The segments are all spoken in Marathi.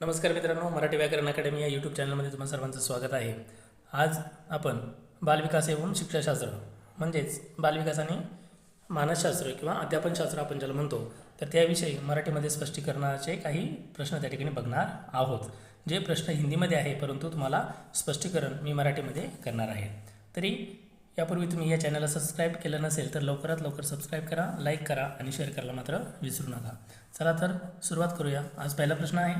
नमस्कार मित्रांनो, मराठी व्याकरण अकॅडमी या यूट्यूब चॅनलमध्ये तुम्हा सर्वांचं स्वागत आहे। आज आपण बालविकास एवं शिक्षाशास्त्र म्हणजेच बालविकास आणि मानसशास्त्र किंवा अध्यापनशास्त्र आपण ज्याला म्हणतो तर त्याविषयी मराठीमध्ये स्पष्टीकरणाचे काही प्रश्न त्या ठिकाणी बघणार आहोत। जे प्रश्न हिंदीमध्ये आहे परंतु तुम्हाला स्पष्टीकरण मी मराठीमध्ये करणार आहे। तरी यापूर्वी तुम्ही या चॅनलला सबस्क्राइब केलं नसेल तर लवकरात लवकर सबस्क्राइब करा, लाईक करा आणि शेअर करायला मात्र विसरू नका। चला तर सुरुवात करूया। आज पहिला प्रश्न आहे,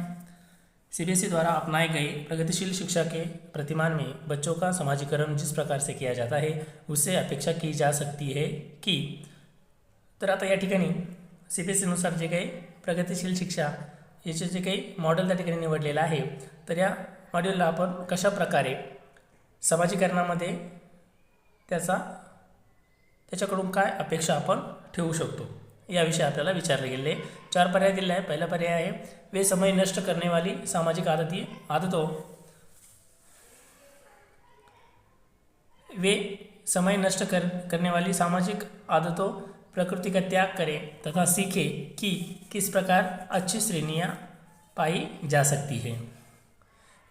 सीबीएसई द्वारा अपनाए गए प्रगतिशील शिक्षा के प्रतिमान में बच्चों का समाजीकरण जिस प्रकार से किया जाता है उससे अपेक्षा की जा सकती है कि। तर आता या ठिकाणी सीबीएसईनुसार जे काही प्रगतिशील शिक्षा याचे जे काही मॉडेल त्या ठिकाणी निवडलेलं आहे तर या मॉडेलला आपण कशा प्रकारे समाजीकरणामध्ये त्याच्याकडून काय अपेक्षा आपण ठेवू शकतो याविषयी आपल्याला विचारले गेले। 4 पर्याय दिले आहे। पहला पर्याय आहे, वे समय नष्ट करने वाली सामाजिक आदतों वे समय नष्ट करने वाली सामाजिक आदतों प्रकृति का त्याग करें तथा सीखे कि किस प्रकार अच्छी श्रेणियां पाई जा सकती है।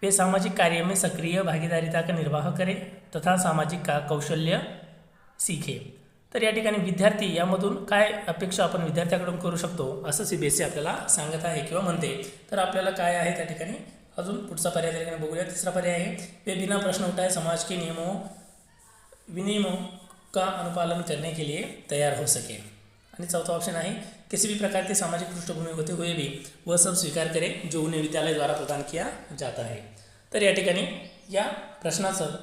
वे सामाजिक कार्य में सक्रिय भागीदारिता का निर्वाह करें तथा सामाजिक कौशल्य सीखे। तर या ठिकाणी विद्यार्थी यामधून काय अपेक्षा आपण विद्यार्थ्याकडून करू शकतो असं सीबीएसई आपल्याला सांगत आहे किंवा म्हणते। तर आपल्याला काय आहे त्या ठिकाणी अजून पुढचा पर्याय त्या ठिकाणी बघूया। तिसरा पर्याय आहे, वे बिना प्रश्न उठाए समाज के विनियमों का अनुपालन करने के लिए तैयार हो सके। आणि चौथा ऑप्शन आहे, किसी भी प्रकार की सामाजिक पृष्ठभूमि होते हुए भी वह सब स्वीकार करें जो उन्हें विद्यालय द्वारा प्रदान किया जाता है। तर या ठिकाणी या प्रश्नाचं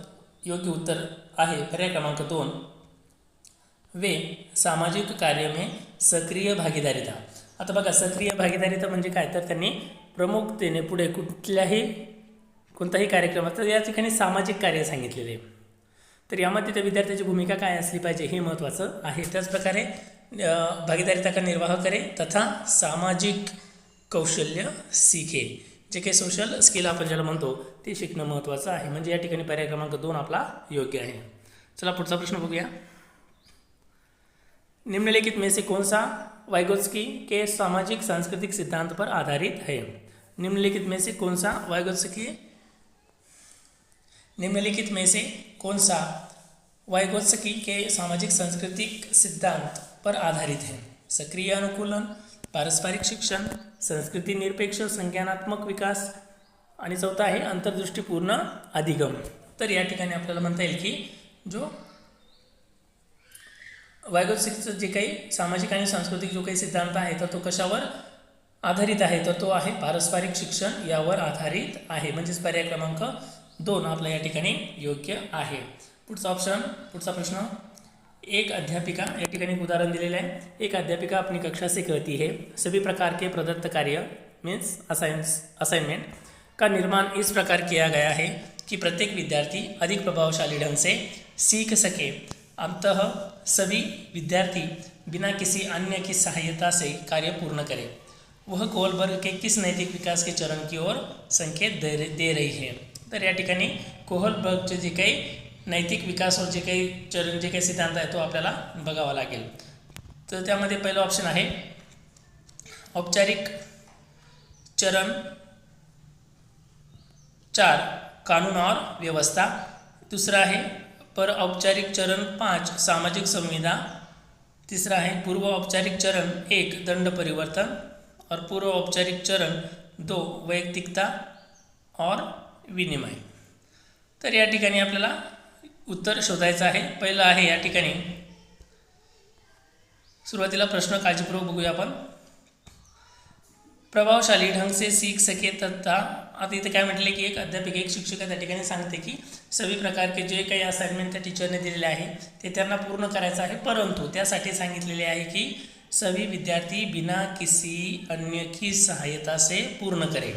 योग्य उत्तर आहे पर्याय क्रमांक 2, वे सामाजिक कार्य में सक्रिय भागीदारिता। आता बघा, सक्रिय भागीदारिता म्हणजे काय, तर त्यांनी प्रमुखतेने पुढे कोणताही कार्यक्रमात या ठिकाणी सामाजिक कार्य सांगितलेले आहे। तर यामध्ये त्या विद्यार्थ्याची भूमिका काय असली पाहिजे हे महत्त्वाचं आहे। त्याचप्रकारे भागीदारिता का निर्वाह करे तथा सामाजिक कौशल्य सीखे, जे काही सोशल स्किल आपण ज्याला म्हणतो ते शिकणं महत्त्वाचं आहे। म्हणजे या ठिकाणी पर्याय क्रमांक 2 आपला योग्य आहे। चला पुढचा प्रश्न बघूया। निम्नलिखित में से कौन सा वाइगोत्स्की के सामाजिक सांस्कृतिक सिद्धांत पर आधारित है। निम्नलिखित में से कौन सा वाइगोत्स्की के सामाजिक सांस्कृतिक सिद्धांत पर आधारित है। सक्रिय अनुकूलन, पारस्परिक शिक्षण, संस्कृती निरपेक्ष संज्ञानात्मक विकास आणि चौथा आहे अंतर्दृष्टीपूर्ण अधिगम। तर या ठिकाणी आपल्याला म्हणता येईल की जो वाइगोत्स्कीचं जे काही सामाजिक आणि सांस्कृतिक जो काही सिद्धांत आहे तर तो कशावर आधारित आहे, तर तो आहे पारस्परिक शिक्षण यावर आधारित आहे। म्हणजेच पर्याय क्रमांक 2 आपला या ठिकाणी योग्य आहे। पुढचा प्रश्न, एक अध्यापिका, या ठिकाणी एक उदाहरण दिलेलं आहे, एक अध्यापिका अपनी कक्षा से कहती है सभी प्रकार के प्रदत्त कार्य मीन्स असाइनमेंट का निर्माण इस प्रकार किया गया है कि प्रत्येक विद्यार्थी अधिक प्रभावशाली ढंग से सीख सके। अंततः सभी विद्यार्थी बिना किसी अन्य की सहायता से कार्य पूर्ण करें। वह कोहलबर्ग के किस नैतिक विकास के चरण की ओर संकेत दे रही है। तर या ठिकाणी कोहलबर्गचे जे काही नैतिक विकासावर जे काही चरण जे काही सिद्धांत आहे तो आपल्याला बघावा लागेल। तर त्यामध्ये पहिलं ऑप्शन आहे औपचारिक चरण 4 कानून और व्यवस्था, दूसरा है पर औपचारिक चरण 5 सामाजिक संविदा, तीसरा है पूर्व औपचारिक चरण 1 दंड परिवर्तन और पूर्व औपचारिक चरण 2 वैयक्तिकता और विनिमय। तर या ठिकाणी आपल्याला उत्तर शोधायचं आहे। पहिलं आहे या ठिकाणी सुरुवातीला प्रश्न काळजीपूर्वक बघूया आपण। प्रभावशाली ढंग से सीख सके तथा, आता इथे काय म्हटले की एक अध्यापिका एक शिक्षिका त्या ठिकाणी सांगते की सभी प्रकार के जे काही असाइनमेंट त्या टीचरने दिलेले आहे ते त्यांना पूर्ण करायचं आहे, परंतु त्यासाठी सांगितलेले आहे की सभी विद्यार्थी बिना किसी अन्य की सहायता से पूर्ण करे।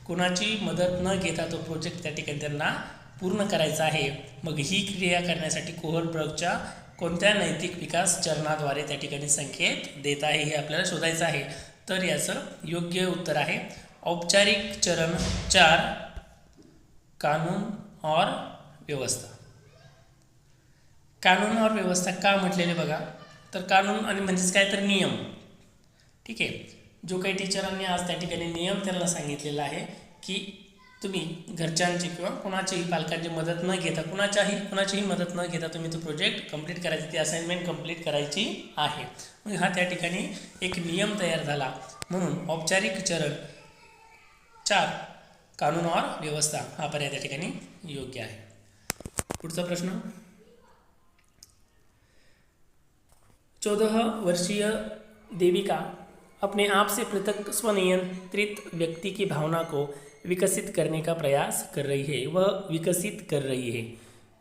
कोणाची मदत न घेता तो प्रोजेक्ट त्या ठिकाणी त्यांना पूर्ण करायचा आहे। मग ही क्रिया करण्यासाठी कोहलबर्गच्या कोणत्या नैतिक विकास चरणाद्वारे त्या ठिकाणी संकेत देत आहे हे आपल्याला शोधायचं आहे। तर याचं योग्य उत्तर आहे औपचारिक चरण 4 कानून और व्यवस्था। कानून और व्यवस्था का म्हटलेले बघा, तर कानून आणि म्हणजेच काय तर नियम, ठीक आहे। जो काही टीचरांनी आज त्या ठिकाणी नियम त्यांना सांगितलेला आहे की तुम्ही घरच्यांची किंवा कुणाचीही पालकांची मदत न घेता कुणाचीही मदत न घेता तुम्ही तो प्रोजेक्ट कंप्लीट करायची, ती असाइनमेंट कंप्लीट करायची आहे. मग हा त्या ठिकाणी एक नियम तयार झाला. म्हणून औपचारिक चरण 4 कानून और व्यवस्था हा पर्याय त्या ठिकाणी योग्य आहे. पुढचा प्रश्न, 14 वर्षीय देविका अपने आप से पृथक स्वनियंत्रित व्यक्ति की भावना को विकसित करने का प्रयास कर रही है. वह विकसित कर रही है,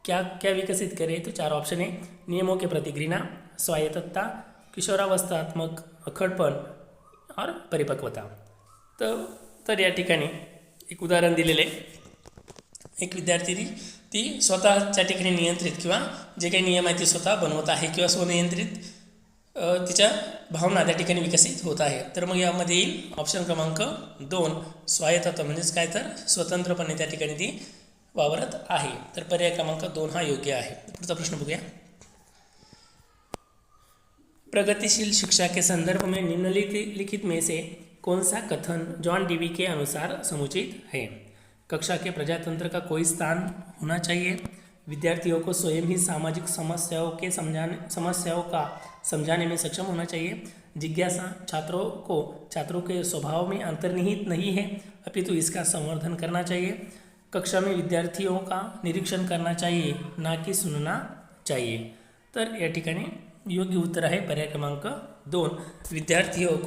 क्या क्या विकसित कर रही है? तो 4 ऑप्शन है. नियमों के प्रति घृणा, स्वायत्तता, किशोरावस्थात्मक अखडपण और परिपक्वता. तर या ठिकाणी एक उदाहरण दिलेले, एक विद्यार्थी ती स्वतःच्या ठिकाणी नियंत्रित किंवा जे काही नियम आहे ते स्वतः बनवत आहे किंवा स्वनियंत्रित तिच्या भावना त्या ठिकाणी विकसित होत आहे. तर मग यामध्ये येईल ऑप्शन क्रमांक 2 स्वायत्तता, म्हणजेच काय तर स्वतंत्रपणे त्या ठिकाणी ती वावरत आहे. तर पर्याय क्रमांक 2 हा योग्य आहे. पुढचा प्रश्न बघूया. प्रगतिशील शिक्षा के संदर्भ में निम्नलिखित में से कौन सा कथन जॉन डीवी के अनुसार समुचित है? कक्षा के प्रजातंत्र का कोई स्थान होना चाहिए, विद्यार्थियों को स्वयं ही सामाजिक समस्याओं का समझाने में सक्षम होना चाहिए, जिज्ञासा छात्रों के स्वभाव में अंतर्निहित नहीं है अपितु इसका संवर्धन करना चाहिए, कक्षा में विद्यार्थियों का निरीक्षण करना चाहिए ना कि सुनना चाहिए. तर या ठिकाणी योग्य उत्तर आहे पर्याय क्रमांक 2. विद्यार्थियों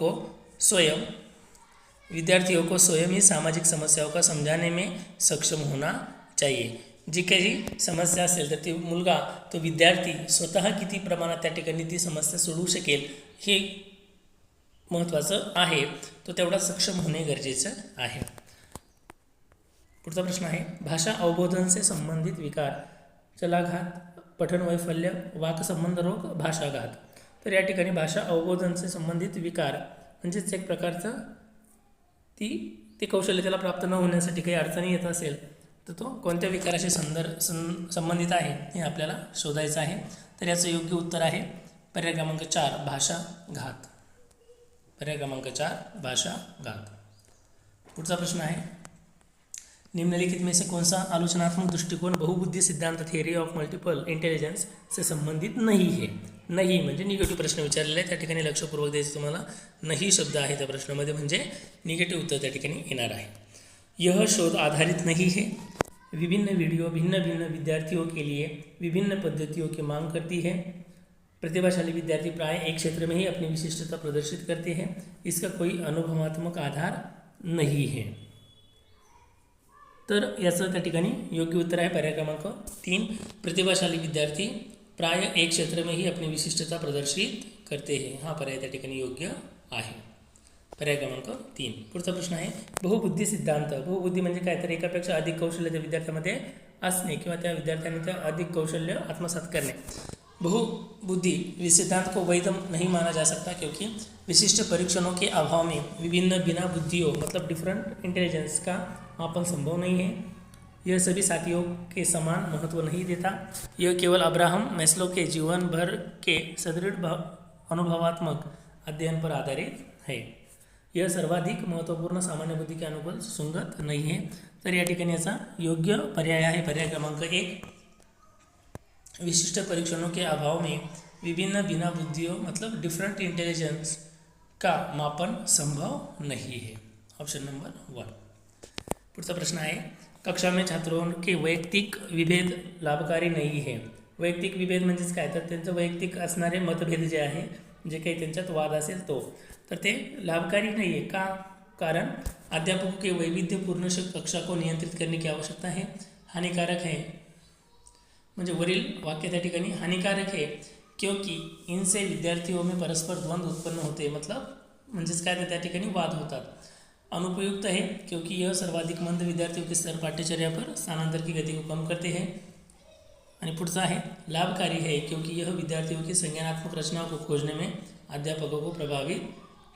को स्वयं ही सामाजिक समस्याओं का समझाने में सक्षम होना चाहिए. जी काही समस्या असेल तर ती मुलगा तो विद्यार्थी स्वतः किती प्रमाणात त्या ठिकाणी ती समस्या सोडवू शकेल हे महत्त्वाचं आहे. तो तेवढा सक्षम होणे गरजेचं आहे. पुढचा प्रश्न आहे, भाषा अवबोधन से संबंधित विकार, चलाघात, पठन वैफल्य, वाक संबंध रोग, भाषाघात. तर या ठिकाणी भाषा अवबोधन से संबंधित विकार म्हणजेच एक प्रकारचं ते कौशल्य त्याला प्राप्त न होण्यासाठी काही अडचणी येत असेल तर तो कोणत्या विकाराशी संबंधित आहे हे आपल्याला शोधायचं आहे. तर याचं योग्य उत्तर आहे पर्याय क्रमांक 4 भाषाघात. पर्याय क्रमांक 4 भाषाघात. पुढचा प्रश्न आहे, निम्नलिखित में से कौन सा आलोचनात्मक दृष्टिकोन बहुबुद्धि सिद्धांत थियरी ऑफ मल्टिपल इंटेलिजन्स से संबंधित नहीं है? नाही म्हणजे निगेटिव्ह प्रश्न विचारलेला आहे. त्या ठिकाणी लक्षपूर्वक द्यायचं तुम्हाला. नाही शब्द आहे त्या प्रश्नामध्ये म्हणजे निगेटिव्ह उत्तर त्या ठिकाणी येणार आहे. यह शोध आधारित नहीं है, विभिन्न वीडियो भिन्न भिन्न विद्यार्थियों के लिए विभिन्न पद्धतियों की मांग करती है, प्रतिभाशाली विद्यार्थी प्राय एक क्षेत्र में ही अपनी विशिष्टता प्रदर्शित करते हैं, इसका कोई अनुभवात्मक आधार नहीं है. तर याचं त्या ठिकाणी योग्य उत्तर आहे पर्याय क्रमांक 3 प्रतिभाशाली विद्यार्थी प्राय एक क्षेत्र में ही अपनी विशिष्टता प्रदर्शित करते हैं. हा पर्याय त्या ठिकाणी योग्य आहे. पर्याय क्रमांक 3. पुढचा प्रश्न आहे, बहुबुद्धी सिद्धांत. बहुबुद्धी म्हणजे काय तर एकापेक्षा अधिक कौशल्य त्या विद्यार्थ्यामध्ये असणे किंवा त्या विद्यार्थ्याने त्या अधिक कौशल्य आत्मसात करणे. बहुबुद्धि सिद्धांत को वैध नहीं माना जा सकता क्योंकि विशिष्ट परीक्षणों के अभाव में विभिन्न बिना बुद्धियों मतलब डिफरेंट इंटेलिजेंस का मापन संभव नहीं है. यह सभी साथियों के समान महत्व नहीं देता. यह केवल अब्राहम मैस्लो के जीवन भर के सदृढ़ अनुभवात्मक अध्ययन पर आधारित है. यह सर्वाधिक महत्वपूर्ण सामान्य बुद्धि के अनुकूल सुसंगत नहीं है. तर या ठिकाणी याचा योग्य पर्याय आहे पर्याय क्रमांक 1 विशिष्ट परीक्षणों के अभाव में विभिन्न बिना बुद्धियों मतलब डिफरेंट इंटेलिजेंस का मापन संभव नहीं है. Option number 1. पुढचा प्रश्न आहे, कक्षा में छात्रों के वैयक्तिक विभेद लाभकारी नहीं है. वैयक्तिक विभेद म्हणजेच काय तर त्यांचं वैयक्तिक असणारे मतभेद जे आहे जे काही त्यांच्यात वाद असेल तो तर ते लाभकारी नहीं है. का? कारण अध्यापकों के वैविध्यपूर्ण कक्षा को नियंत्रित करने की आवश्यकता है. हानिकारक है म्हणजे वरील वाक्य त्या ठिकाणी हानिकारक है क्योंकि इनसे विद्यार्थियों में परस्पर द्वंद्व उत्पन्न होते मतलब म्हणजेच काय तर त्या ठिकाणी वाद होतात. अनुपयुक्त है क्योंकि यह सर्वाधिक मंद विद्यार्थियों के स्तर पाठ्यचर्या पर स्थानांतर की गति को कम करते हैं. आणि पुढचा आहे लाभकारी है क्योंकि यह विद्यार्थियों की संज्ञानात्मक रचनाओं को खोजने में अध्यापकों को प्रभावित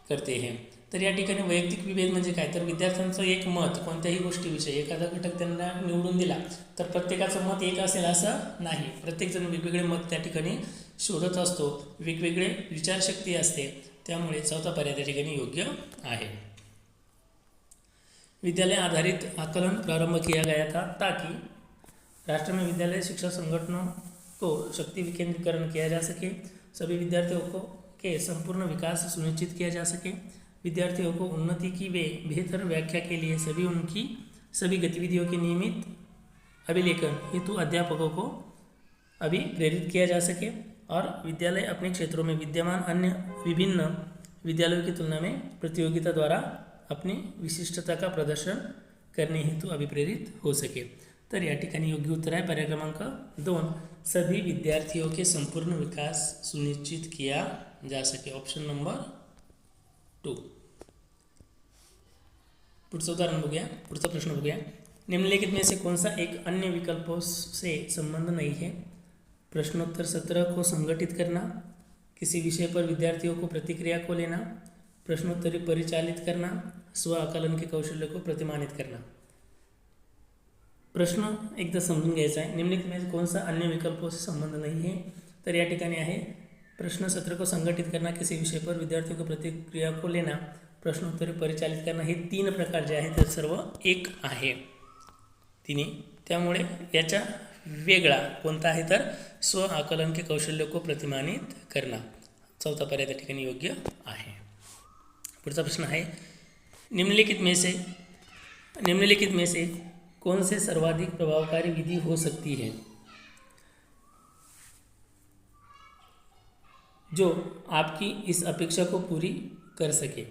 करते हैं. तर या ठिकाणी वैयक्तिक विभेद म्हणजे काय तर विद्यार्थ्यांचं एक मत कोणत्याही गोष्टीविषयी एखादा घटक त्यांना निवडून दिला तर प्रत्येकाचं मत एक असेल असं नाही. प्रत्येकजण वेगवेगळे मत त्या ठिकाणी शोधत असतो, वेगवेगळे विचारशक्ती असते. त्यामुळे चौथा पर्याय त्या ठिकाणी योग्य आहे. विद्यालय आधारित आकलन प्रारंभ किया गया था ताकि राष्ट्र में विद्यालय शिक्षा संगठनों को शक्ति विकेंद्रीकरण किया जा सके, सभी विद्यार्थियों को के संपूर्ण विकास सुनिश्चित किया जा सके, विद्यार्थियों को उन्नति की वे बेहतर व्याख्या के लिए सभी गतिविधियों के नियमित अभिलेखन हेतु अध्यापकों को अभी प्रेरित किया जा सके और विद्यालय अपने क्षेत्रों में विद्यमान अन्य विभिन्न विद्यालयों की तुलना में प्रतियोगिता द्वारा अपनी विशिष्टता का प्रदर्शन करणे हेतु अभिप्रेरित हो सके। तर या ठिकाणी योग्य उत्तर आहे पर्याय क्रमांक 2, सभी विद्यार्थियों के संपूर्ण विकास सुनिश्चित किया जा सके, ऑप्शन नंबर 2। पुढचं उदाहरण बघूया, पुढचा प्रश्न बघूया। निम्नलिखित में से कौन सा एक अन्य विकल्पों से संबंध नहीं है? प्रश्नोत्तर सत्र को संगठित करना, किसी विषय पर विद्यार्थियों को प्रतिक्रिया को लेना, प्रश्नोत्तरी परिचालित करना, स्व आकलन के कौशल्य को प्रतिमानित करना। प्रश्न एकदा समजून घ्यायचा आहे। निम्नलिखित में कौन सा अन्य विकल्पों से संबंध नहीं है? तर या ठिकाणी आहे प्रश्न सत्र को संगठित करना, किसी विषय पर विद्यार्थियों को प्रतिक्रिया को लेना, प्रश्नोत्तरी परिचालित करना, हे 3 प्रकार जे आहेत ते सर्व एक आहे तिन्ही। त्यामुळे याचा वेगळा कोणता आहे तर स्व आकलन के कौशल्य को प्रतिमानित करना, चौथा पर्याय त्या ठिकाणी योग्य आहे। पुढचा प्रश्न आहे निम्नलिखित में से कौन से सर्वाधिक प्रभावकारी विधि हो सकती है जो आपकी इस अपेक्षा को पूरी कर सके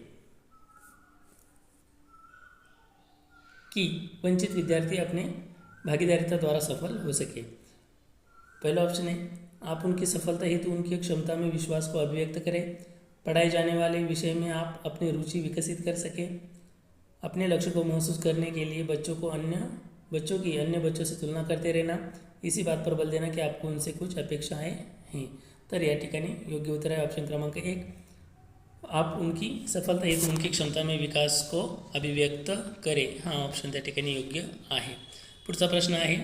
कि वंचित विद्यार्थी अपने भागीदारिता द्वारा सफल हो सके। पहला ऑप्शन है आप उनकी सफलता हेतु उनकी क्षमता में विश्वास को अभिव्यक्त करें, पढ़ाए जाने वाले विषय में आप अपनी रुचि विकसित कर सकें, अपने लक्ष्य को महसूस करने के लिए बच्चों की अन्य बच्चों से तुलना करते रहना, इसी बात पर बल देना कि आपको उनसे कुछ अपेक्षाएं हैं। तर या ठिकाणी योग्य उत्तर आहे ऑप्शन क्रमांक 1, आप उनकी सफलता हेतु उनकी क्षमता में विकास को अभिव्यक्त करें। हाँ, ऑप्शन त्या ठिकाणी योग्य आहे। पुढचा प्रश्न आहे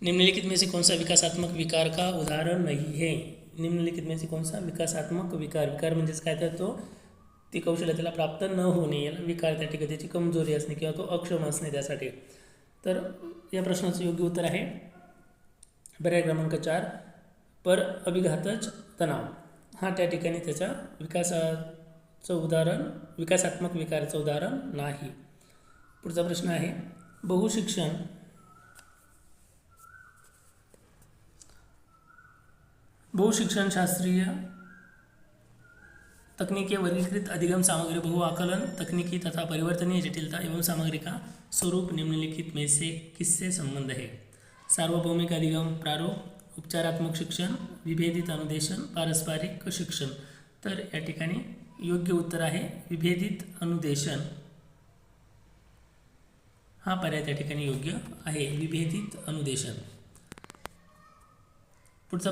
निम्नलिखित में से कौन सा विकासात्मक विकार का उदाहरण नहीं है? निम्नलिखित में से कौन सा विकासात्मक विकार म्हणजेच काय तर तो ती कौशल्य त्याला प्राप्त न होणे, याला विकार त्या ठिकाणी त्याची कमजोरी असणे किंवा तो अक्षम असणे त्यासाठी। तर या प्रश्नाचं योग्य उत्तर आहे पर्याय क्रमांक 4, पर अभिघातच तणाव। हा त्या ठिकाणी त्याच्या विकासात्मक विकाराचं उदाहरण नाही। पुढचा प्रश्न आहे बहुशिक्षण शास्त्रीय तकनीकें वर्गीकृत अधिगम सामग्री बहु आकलन तकनीकी तथा परिवर्तनीय जटिलता एवं सामग्री का स्वरूप निम्नलिखित में से किससे संबंध है? सार्वभौमिक अधिगम प्रारूप, उपचारात्मक शिक्षण, विभेदित अनुदेशन, पारस्परिक शिक्षण। तर या ठिकाणी योग्य उत्तर आहे विभेदित अनुदेशन, हा पर्याय त्या ठिकाणी योग्य आहे, विभेदित अनुदेशन। पुढचा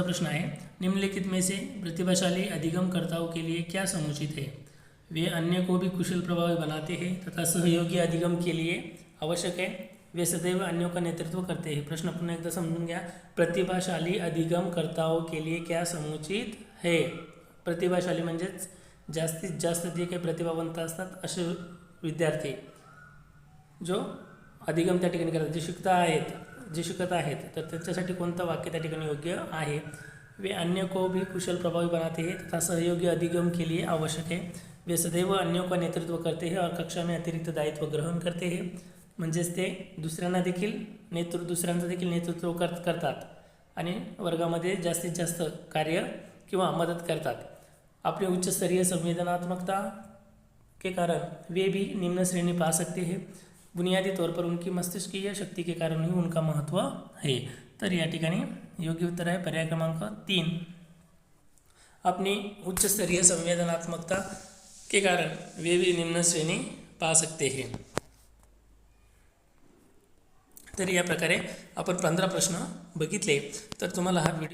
प्रश्न है निम्नलिखित में से प्रतिभाशाली अधिगमकर्ताओं के लिए क्या समुचित है? वे अन्य को भी कुशल प्रभावी बनाते हैं तथा सहयोगी अधिगम के लिए आवश्यक है, वे सदैव अन्यों का नेतृत्व करते हैं। प्रश्न पुन्हा एकदा समजून घ्या, प्रतिभाशाली अधिगमकर्ताओं के लिए क्या समुचित है? प्रतिभाशाली म्हणजेच जास्तीत जास्त जे काही प्रतिभावंत असतात असे विद्यार्थी जो अधिगम त्या ठिकाणी करतात, जे शिकत आहेत, तर त्याच्यासाठी कोणतं वाक्य त्या ठिकाणी योग्य आहे? वे अन्य को भी कुशल प्रभावी बनाते हैं तथा सहयोगी अधिगम के लिए आवश्यक है, वे सदैव अन्यों का नेतृत्व करते हैं और कक्षा में अतिरिक्त दायित्व ग्रहण करते हैं। म्हणजेच ते दुसऱ्यांचं देखील नेतृत्व करतात आणि वर्गामध्ये जास्तीत जास्त कार्य किंवा मदत करतात। अपनी उच्च स्तरीय संवेदनात्मकता के कारण वे भी निम्न श्रेणी पा सकते हैं, बुनियादी तौर पर उनकी मस्तिष्कीय शक्ति के कारण ही उनका महत्व है। तर या ठिकाणी योग्य उत्तर आहे पर्याय क्रमांक 3, अपनी उच्च स्तरीय संवेदनात्मकता के कारण वे भी निम्न श्रेणी पा सकते हैं। तर या प्रकारे आपण 15 प्रश्न बघितले। तर तुम्हाला हा व्हिडिओ